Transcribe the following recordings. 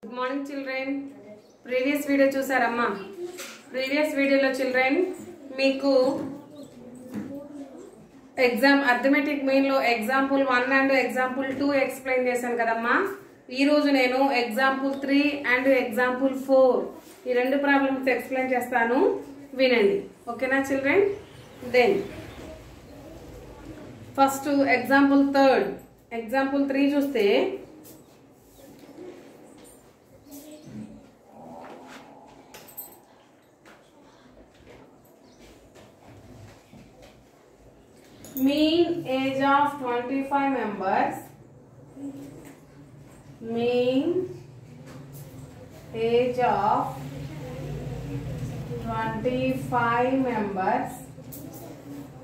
Good morning children. Previous video చూసారమ్మా. Previous video లో children మీకు exam arithmetic main లో example 1 and example 2 explain చేశాను కదమ్మా. ఈ రోజు నేను ఎగ్జాంపుల్ 3 అండ్ ఎగ్జాంపుల్ 4 ఈ రెండు ప్రాబ్లమ్స్ ఎక్స్ప్లెయిన్ చేస్తాను, వినండి. ఓకేనా children? Then first example 3 example 3 చూస్తే mean age of 25 members. Mean age of 25 members.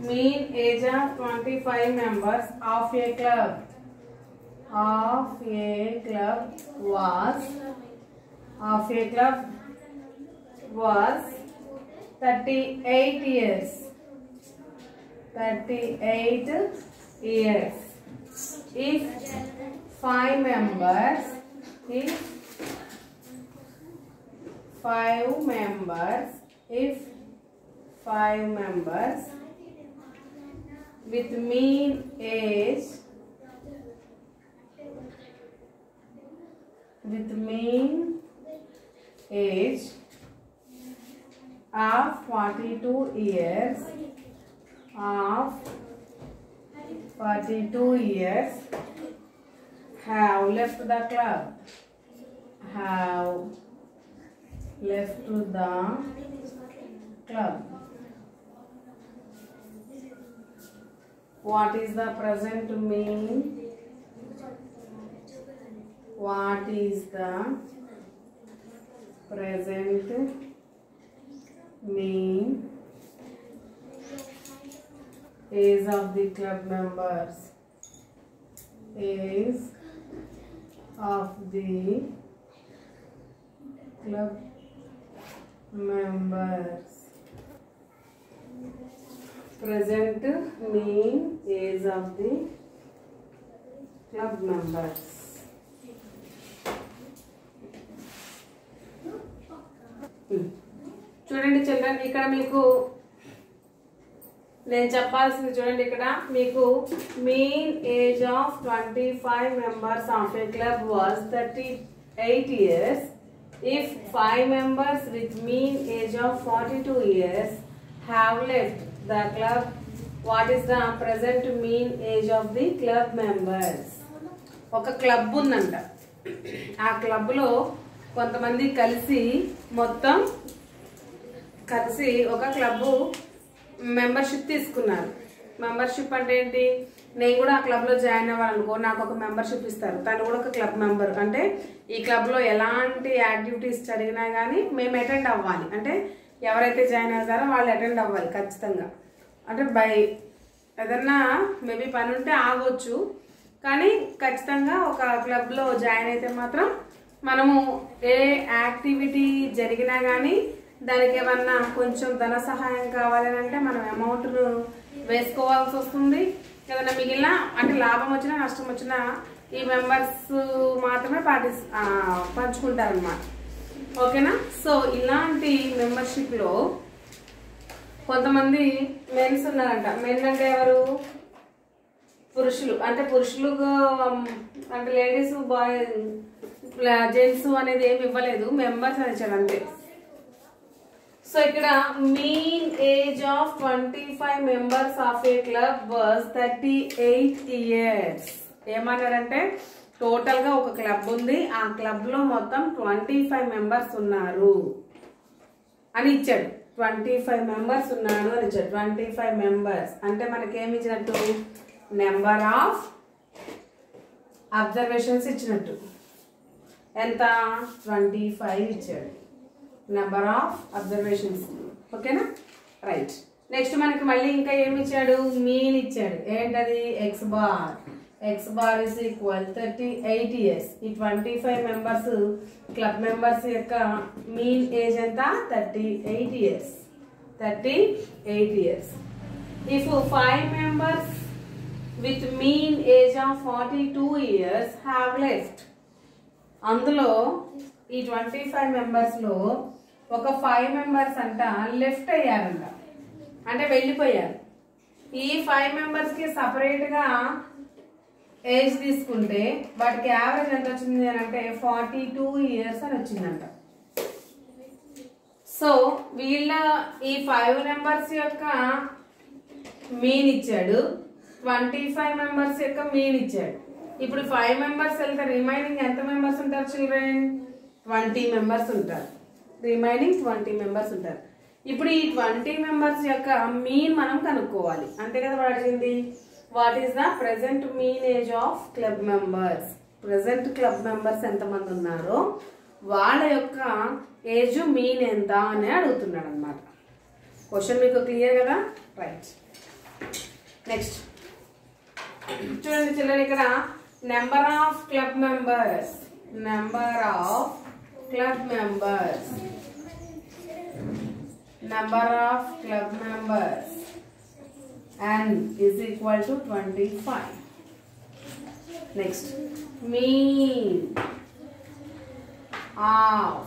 Mean age of 25 members of a club. Of a club was 38 years. 38 years. If 5 members with mean age of 42 years have left the club. What is the present mean? What is the present mean age of the club members? Age of the club members. Present mean age of the club members. చూడండి children, ఇక్కడ మీకు నేను చెప్పాల్సింది చూడండి. ఇక్కడ మీకు mean age of 25 members of a club was 38 years. If 5 members with mean age of 42 years have left the club, what is the present mean age of the club members? ఒక club ఉందంట. ఆ club లో కొంతమంది కలిసి ఒక club membership తీసుకున్నారు. Membership అంటే ఏంటి? నేను కూడా ఆ క్లబ్ లో జాయిన్ అవ్వాలనుకో, నాకు ఒక మెంబర్షిప్ ఇస్తారు. తను కూడా ఒక క్లబ్ మెంబర్. అంటే ఈ క్లబ్ లో ఎలాంటి యాక్టివిటీస్ జరిగినా కానీ మేము అటెండ్ అవ్వాలి. అంటే ఎవరైతే జాయిన్ అవుతారో వాళ్ళు అటెండ్ అవ్వాలి ఖచ్చితంగా. అంటే ఏదన్నా మేబీ పని ఉంటే ఆగొచ్చు, కానీ ఖచ్చితంగా ఒక క్లబ్ లో జాయిన్ అయితే మాత్రం మనము ఏ యాక్టివిటీ జరిగినా కానీ దానికి ఏమన్నా కొంచెం ధన సహాయం కావాలని అంటే మనం అమౌంట్ను వేసుకోవాల్సి వస్తుంది. ఏదైనా మిగిలిన అంటే లాభం వచ్చినా నష్టం వచ్చినా ఈ మెంబర్స్ మాత్రమే పంచుకుంటారు అన్నమాట. ఓకేనా? సో ఇలాంటి మెంబర్షిప్ లో కొంతమంది మెన్స్ ఉన్నారంట. మెన్ అంటే ఎవరు? పురుషులు. అంటే పురుషులు అంటే లేడీస్, బాయ్, జెంట్స్ అనేది ఏమి ఇవ్వలేదు, మెంబర్స్ అని ఇచ్చాడు అంతే. సో ఇక్కడ mean age of 25 members of a club was 38 years. ఏమన్నాడంటే టోటల్ గా ఒక క్లబ్ ఉంది, ఆ క్లబ్ లో మొత్తం 25 members ఉన్నారు అని ఇచ్చాడు. 25 members ఉన్నారు అని ఇచ్చాడు. 25 members అంటే మనకి ఏమి ఇచ్చినట్టు? నెంబర్ ఆఫ్ అబ్జర్వేషన్స్ ఇచ్చినట్టు. ఎంత? 25 ఇచ్చాడు. Number of observations. ఓకేనా? రైట్. నెక్స్ట్ మనకి మళ్ళీ ఇంకా ఏమి ఇచ్చాడు? మీన్ ఇచ్చాడు. ఏంటది? X bar is equal 38 years. ఈ 25 members క్లబ్ మెంబర్స్ యొక్క మీన్ ఏజ్ ఎంత? 38 years. 38 years. If 5 members with mean age of 42 years have left. అందులో ఈ 25 మెంబర్స్లో ఒక 5 మెంబర్స్ అంట లెఫ్ట్ అయ్యారంట, అంటే వెళ్ళిపోయారు. ఈ 5 మెంబర్స్కి సపరేట్గా ఏజ్ తీసుకుంటే వాటికి యావరేజ్ ఎంత వచ్చింది అని అంటే 42 years అని వచ్చిందంట. సో వీళ్ళ ఈ 5 మెంబర్స్ యొక్క మీన్ ఇచ్చాడు, 25 మెంబర్స్ యొక్క మీన్ ఇచ్చాడు. ఇప్పుడు 5 మెంబర్స్ వెళ్తే రిమైనింగ్ ఎంత మెంబర్స్ ఉంటారు చిల్డ్రన్? 20 మెంబర్స్ ఉంటారు. రిమైనింగ్ 20 మెంబర్స్ ఉంటారు. ఇప్పుడు ఈ 20 మెంబర్స్ యొక్క మీన్ మనం కనుక్కోవాలి, అంతే కదా వాడు అడిగింది. What is the present mean age of club members? Present club members ఎంతమంది ఉన్నారో వాళ్ళ యొక్క ఏజ్ మీన్ ఎంత అని అడుగుతున్నాడు అనమాట. క్వశ్చన్ మీకు క్లియర్ కదా? రైట్. నెక్స్ట్ చూడండి చిల్డ్రన్, ఇక్కడ number of club members, number of club members, number of club members n is equal to 25. Next, mean of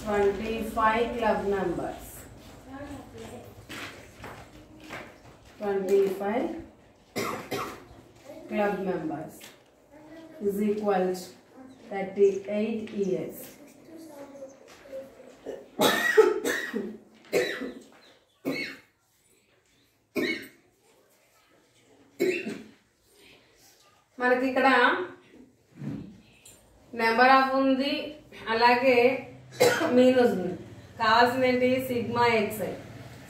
25 club members, 25 club members is equal to 38 years. మనకి ఇక్కడ number of ఉంది, అలాగే mean ఉంది. కావాల్సింది ఏంటి? Sigma xi.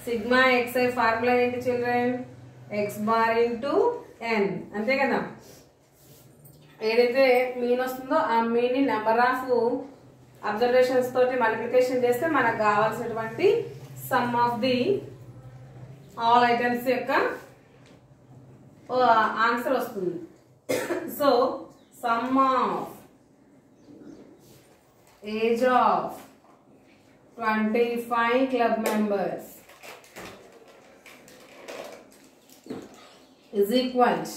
Sigma xi formula ఏంటి children? X bar into ఎన్, అంతే కదా. ఏదైతే మీన్ వస్తుందో ఆ మీన్ ని నెంబర్ ఆఫ్ అబ్జర్వేషన్స్ తోటి మల్టిప్లికేషన్ చేస్తే మనకు కావాల్సినటువంటి some of the all items యొక్క ఆన్సర్ వస్తుంది. So some of age of 25 club members is equal to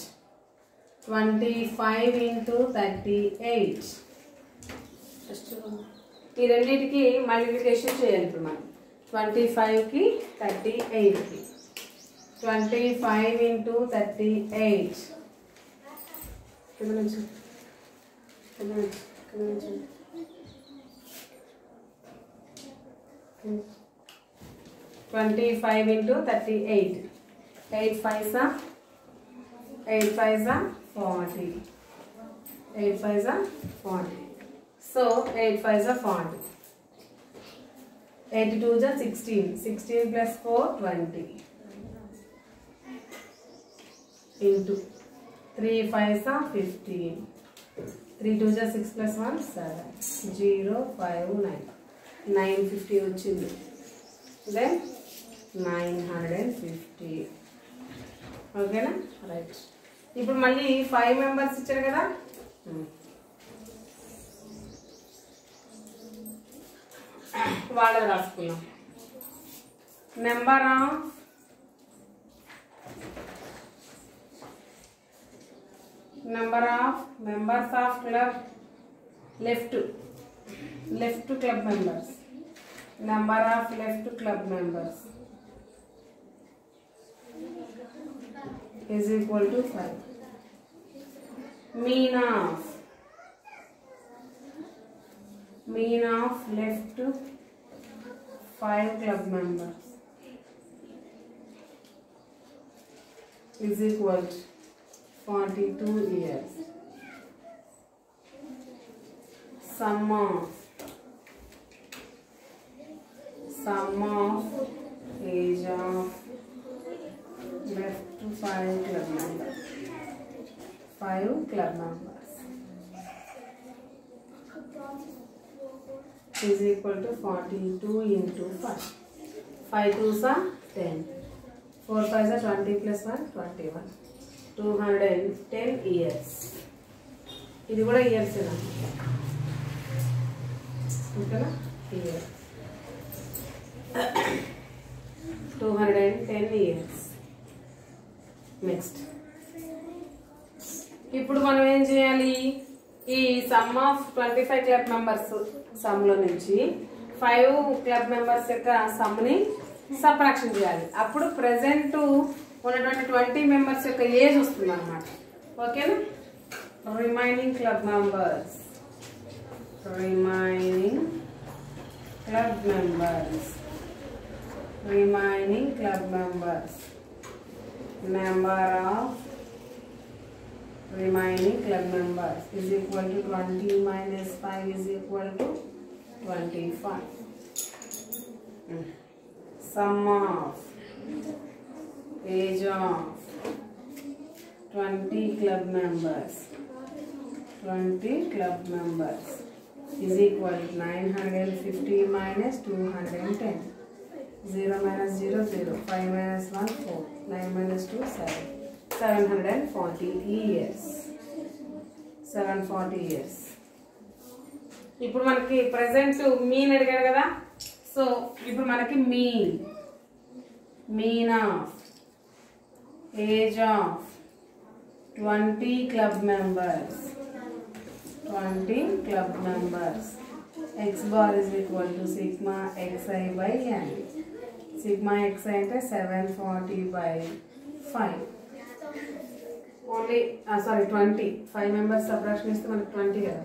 25 into 38. ఈ రెండింటికి మల్టిప్లికేషన్ చేయాలి ఇప్పుడు మనం. 25 కి 38 కి 25 into 38. కింద నుంచి 25 into 38. 8 5s are 40. 8 5s are 40. So 8 5s are 40. 8 2s are 16. 16 plus 4 20. Into 3 5s are 15. 3 2s are 6 plus 1 7. 0 5 9. 950 వచ్చింది. దెన్ 950. ఓకేనా? రైట్. ఇప్పుడు మళ్ళీ 5 మెంబర్స్ ఇచ్చారు కదా, వాళ్ళది రాసుకున్నాం. Number of members of club left club members, number of left club members is equal to 5. Mean of left 5 club members is equal to 42 years. Sum of age of left to 5 club members. 5 club members is equal to 42 into 5. 5 2s are 10. 4 5s are 20 plus 1 21. 210 years. ఇది కూడా years ఓకేనా? Year 210 years. Next ఇప్పుడు మనం ఏం చేయాలి? ఈ some of 25 club members some లో నుంచి 5 క్లబ్ మెంబర్స్ యొక్క సమ్ ని సబ్ట్రాక్షన్ చేయాలి. అప్పుడు ప్రెసెంట్ ఉన్నటువంటి 20 మెంబర్స్ యొక్క ఏజ్ వస్తుంది అన్నమాట. ఓకేనా? Remaining club members number of remaining club members is equal to 20 minus 5 is equal to 25. Sum of age of 20 club members is equal to 950 minus 210. 0 minus 0 0, 5 minus 1 4, 9 minus 2 7, 740 years. ఇప్పుడు మనకి present mean అడిగారు కదా. So ఇప్పుడు మనకి mean of age of 20 club members x bar is equal to sigma xi by n. Sigma xi అంటే 740 by 5. Only 20 5 members subtraction ఇస్తే మనకి 20 కదా.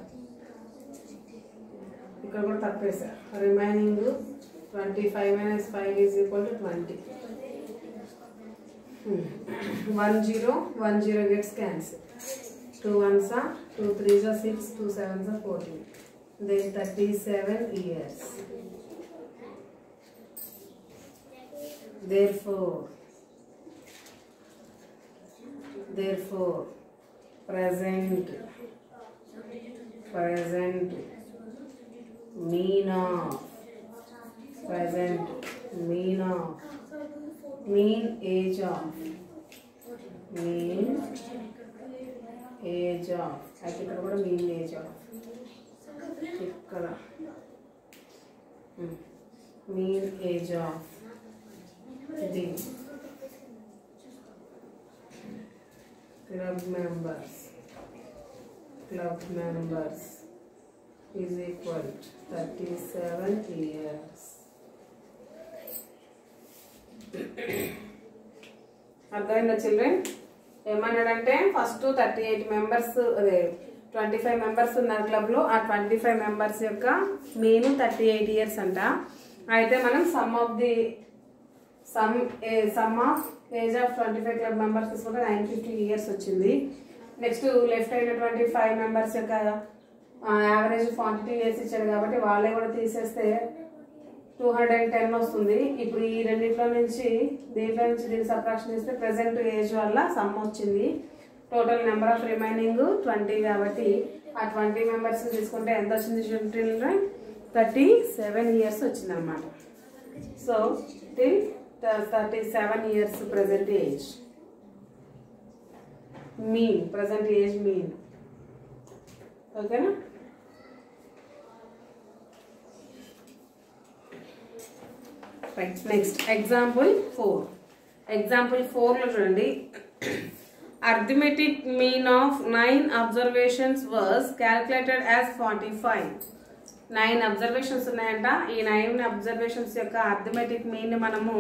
ఇక్కడ కూడా తప్పేసారు. Remaining 25 minus 5 is equal to 20. 1 0 gets cancelled. 2 1s are 2 3s are 6, 2 7s are 14. Then 37 years. Therefore present mean age of అయితే ఇక్కడ కూడా మీన్ ఏజ్ ఆఫ్ ఇక్కడ mean age of the club members is equal to 37 years. అర్థమైందా children? ఏమన్నాడంటే first 38 members అదే 25 members ఉన్నారు club లో. ఆ 25 మెంబర్స్ యొక్క మీన్ 38 ఇయర్స్ అంట. అయితే మనం some of age of 25 club members తీసుకుంటే 950 ఇయర్స్ వచ్చింది. నెక్స్ట్ లెఫ్ట్ అయినటువంటి 5 మెంబర్స్ యొక్క యావరేజ్ 42 ఇయర్స్ ఇచ్చాడు కాబట్టి వాళ్ళే కూడా తీసేస్తే 210 వస్తుంది. ఇప్పుడు ఈ రెండింటిలో నుంచి దీని సబ్ట్రాక్షన్ ఇస్తే ప్రెసెంట్ ఏజ్ వల్ల సమ్ వచ్చింది. టోటల్ నెంబర్ ఆఫ్ రిమైనింగ్ 20 కాబట్టి ఆ 20 మెంబర్స్ తీసుకుంటే ఎంత వచ్చింది చిల్డ్రన్? 37 ఇయర్స్ వచ్చింది అనమాట. So till 37 years present age mean. ఓకేనా? రైట్. నెక్స్ట్ ఎగ్జాంపుల్ 4 లో చూడండి. Arithmetic mean of 9 observations was calculated as 45. 9 observations ఉన్నాయంట. ఈ 9 observations యొక్క arithmetic mean మనము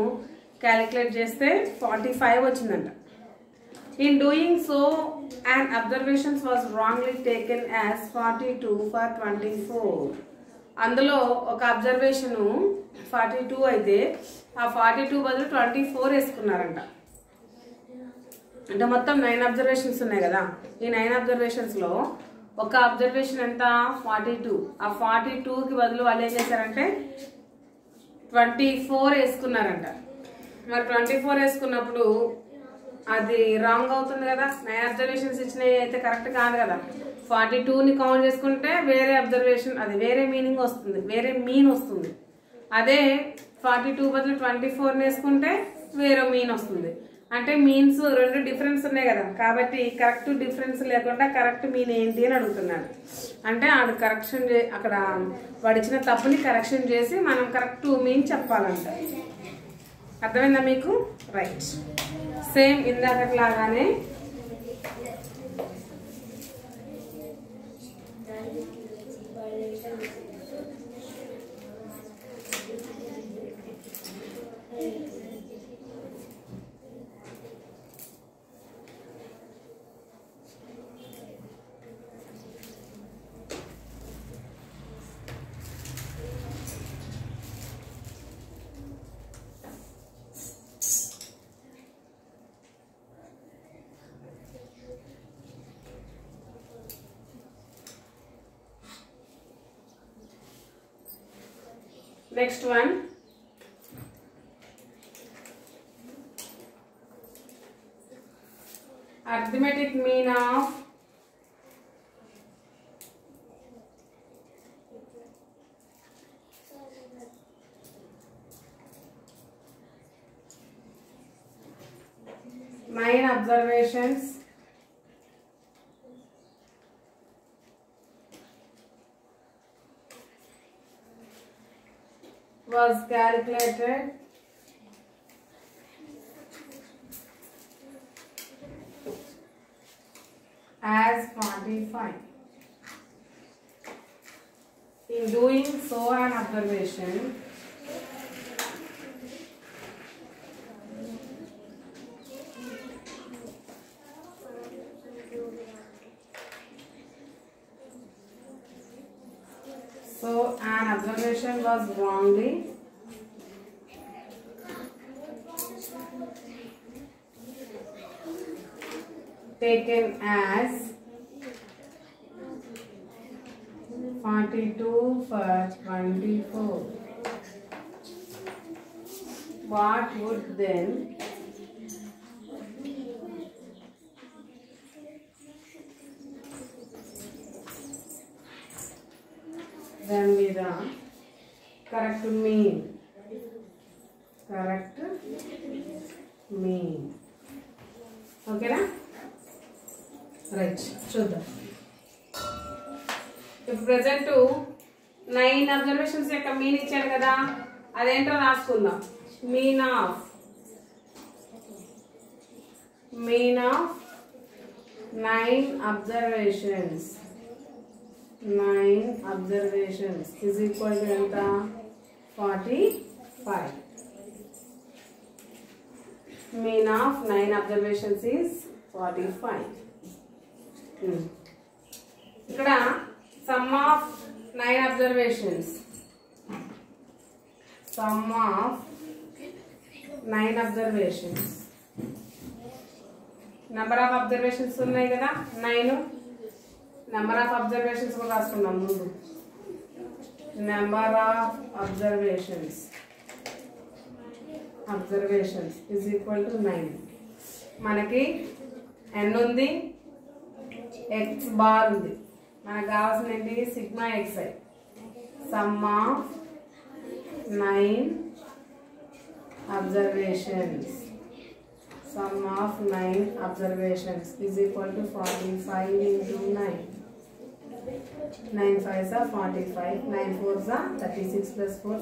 క్యాలిక్యులేట్ చేస్తే 45 వచ్చిందంట. In doing so, an observation was wrongly taken as 42 for 24. అందులో ఒక అబ్జర్వేషన్ 42 అయితే ఆ 42 బదులు 24 వేసుకున్నారంట. అంటే మొత్తం 9 అబ్జర్వేషన్స్ ఉన్నాయి కదా. ఈ 9 అబ్జర్వేషన్స్ లో ఒక అబ్జర్వేషన్ ఎంత 42. ఆ 42కి బదులు వాళ్ళు ఏం చేశారంటే 24 వేసుకున్నారంట. మరి 24 వేసుకున్నప్పుడు అది రాంగ్ అవుతుంది కదా. 9 అబ్జర్వేషన్స్ ఇచ్చినవి అయితే కరెక్ట్ కాదు కదా. 42ని కౌంట్ చేసుకుంటే వేరే అబ్జర్వేషన్ అది వేరే మీనింగ్ వస్తుంది, వేరే మీన్ వస్తుంది. అదే 42 బదులు 24 వేసుకుంటే వేరే మీన్ వస్తుంది. అంటే మీన్స్ రెండు డిఫరెన్స్ ఉన్నాయి కదా. కాబట్టి కరెక్ట్ డిఫరెన్స్ లేకుండా కరెక్ట్ మీన్ ఏంటి అని అడుగుతున్నాడు. అంటే ఆడు కరెక్షన్ అక్కడ వాడిచ్చిన తప్పుని కరెక్షన్ చేసి మనం కరెక్ట్ మీన్ చెప్పాలంట. అర్థమైందా మీకు? రైట్. సేమ్ ఇందాకట్లాగానే next one, arithmetic mean of nine observations was calculated as 45. In doing so an observation, was wrongly taken as 42 for 24. What would then be the correct mean? Correct mean. Okay na? Right. చూద్దాం. ఇప్పుడు present 9 observations యొక్క mean ఇచ్చాడు కదా, అదేంటో రాసుకుందాం. Mean of 9 observations is equal to ఎంత 45. Mean of 9 observations is 45. ఇక్కడ sum of 9 observations, number of observations ఉన్నాయి కదా 9. number of observations కూడా రాసుకున్నాం ముందు. number of observations is equal to 9. మనకి n ఉంది, x బార్ ఉంది, మనకు కావాల్సిన ఏంటి sigma xi. sum of 9 observations is equal to 45 into 9. 9 5s are 45, 9 4s are 36 plus 4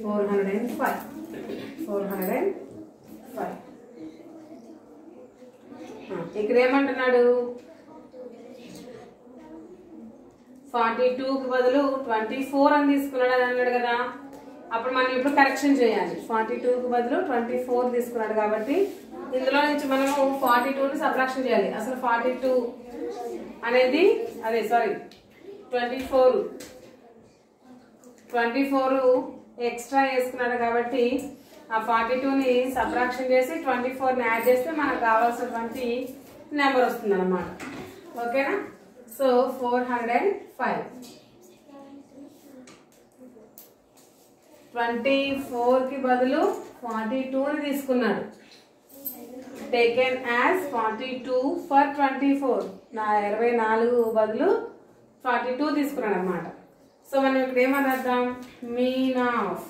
405. ఇక్కడ ఏమంటున్నాడు 42 కి బదులు 24 అని తీసుకున్నాడు అని అన్నాడు కదా. అప్పుడు మనం ఇప్పుడు కరెక్షన్ చేయాలి. 42 కి బదులు 24 తీసుకున్నాడు కాబట్టి ఇందులో నుంచి మనము 42ని సబ్ట్రాక్షన్ చేయాలి. అసలు 42 అనేది 24 ఎక్స్ట్రా వేసుకున్నాడు కాబట్టి ఆ 42ని సబ్ట్రాక్షన్ చేసి 24ని యాడ్ చేస్తే మనకు కావాల్సినటువంటి నెంబర్ వస్తుంది అన్నమాట. ఓకేనా? సో 405. 24 కి బదులు 42ని తీసుకున్నాడు. Taken as 42 for 24. 24 బదులు 42 తీసుకున్నాడు అన్నమాట. సో మనం ఇక్కడ ఏమని రాద్దాం? Mean of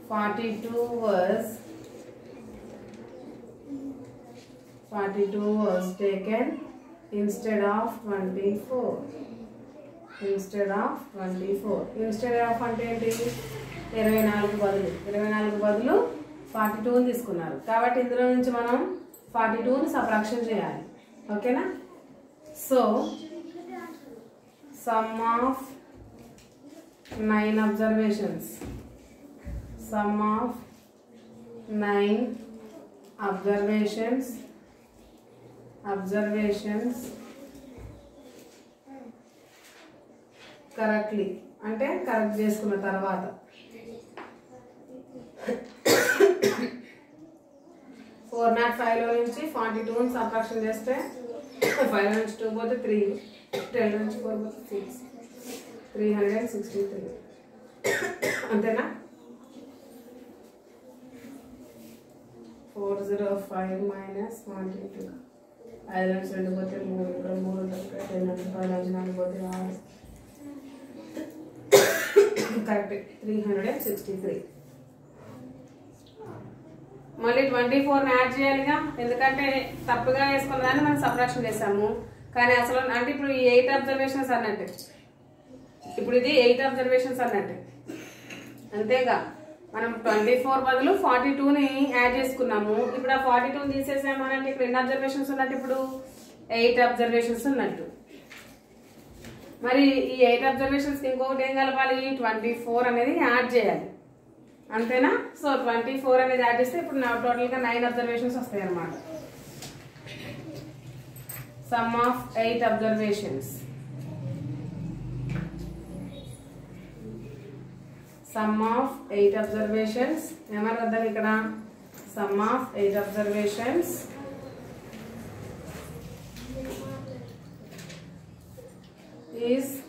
42 was taken instead of 24. Instead of అంటే ఏంటి? 24 బదులు 42ని తీసుకున్నారు కాబట్టి ఇందులో నుంచి మనం 42ని సబ్ట్రాక్షన్ చేయాలి. ఓకేనా? So sum of 9 observations correctly అంటే కరెక్ట్ చేసుకున్న తర్వాత 405 లో నుంచి 42ని సబ్ట్రాక్షన్ చేస్తే 5 నుంచి 2 పోతే 3, 10 నుంచి 4 పోతే 6, 363 అంతేనా 405 మైనస్ 122 5 నుంచి 2 పోతే 3 ఇక్కడ 3 ఉంటుంది 10 నుంచి 10 నుంచి 4 పోతే 6 కరెక్ట్ 363 మళ్ళీ 24ని యాడ్ చేయాలిగా ఎందుకంటే తప్పుగా వేసుకున్న దాన్ని మనం సబ్ట్రాక్షన్ చేసాము కానీ అసలు అంటే ఇప్పుడు ఈ 8 అబ్జర్వేషన్స్ అన్నట్టు ఇప్పుడు ఇది 8 అబ్జర్వేషన్స్ అన్నట్టు అంతేగా మనం 24 బదులు 42ని యాడ్ చేసుకున్నాము ఇప్పుడు ఆ 42ని తీసేసాము అంటే ఇక్కడ ఎన్ని అబ్జర్వేషన్స్ ఉన్నట్టు ఇప్పుడు 8 అబ్జర్వేషన్స్ ఉన్నట్టు మరి ఈ 8 అబ్జర్వేషన్స్ ఇంకొకటి ఏం కలపాలి 24 అనేది యాడ్ చేయాలి అంతేనా సో 24 అనేది యాడ్ చేస్తే ఇప్పుడు టోటల్గా 9 అబ్జర్వేషన్స్ వస్తాయి అన్నమాట some of 8 observations sum of 8 observations ఏమని రాద్దాం ఇక్కడ sum of 8 observations is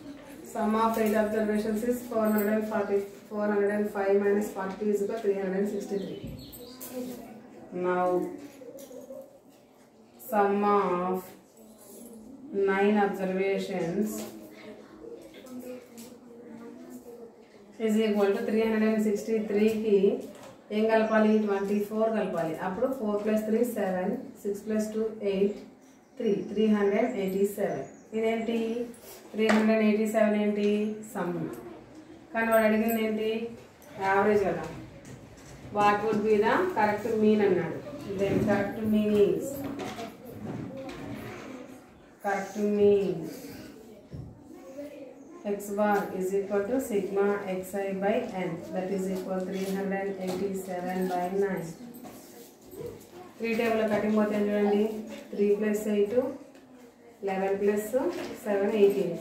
sum of 8 observations is 405 minus 40 is equal to 363 now sum of 9 observations is equal to 363 కి ఏం కలపాలి 24 కలపాలి అప్పుడు 4 plus 3 7 6 plus 2 8 387 ఇదేంటి 387 ఏంటి సమ్ కానీ వాడు అడిగింది ఏంటి యావరేజ్ కదా what would be the correct mean అన్నాడు then correct mean is x bar is equal to sigma xi by n that is equal 387 by 9 3 table cutting పోతే చూడండి 3 plus 8 11 plus 7 18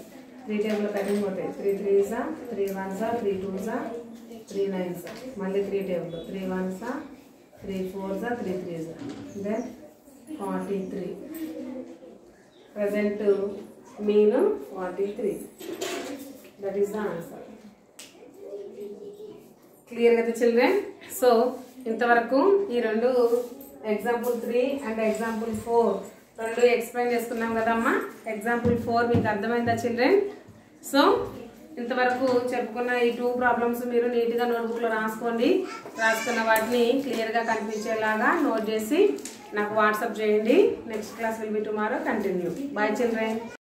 3 table cutting పోతే 3 3s 3 1s 3 2s 3 9s మళ్ళీ 3 table 3 1s 3 4s 3 3s then 43 present mean 43 that is the answer clear కదా children so ఇంతవరకు ఈ రెండు example 3 and example 4 రెండు explain చేసుకున్నాం కదమ్మా ఎగ్జాంపుల్ 4 మీకు అర్థమైందా చిల్డ్రన్ సో ఇంతవరకు చెప్పుకున్న ఈ 2 ప్రాబ్లమ్స్ మీరు నీట్గా నోట్బుక్లో రాసుకున్న వాటిని క్లియర్గా కనిపించేలాగా నోట్ చేసి నాకు వాట్సాప్ చేయండి next class will be tomorrow continue by children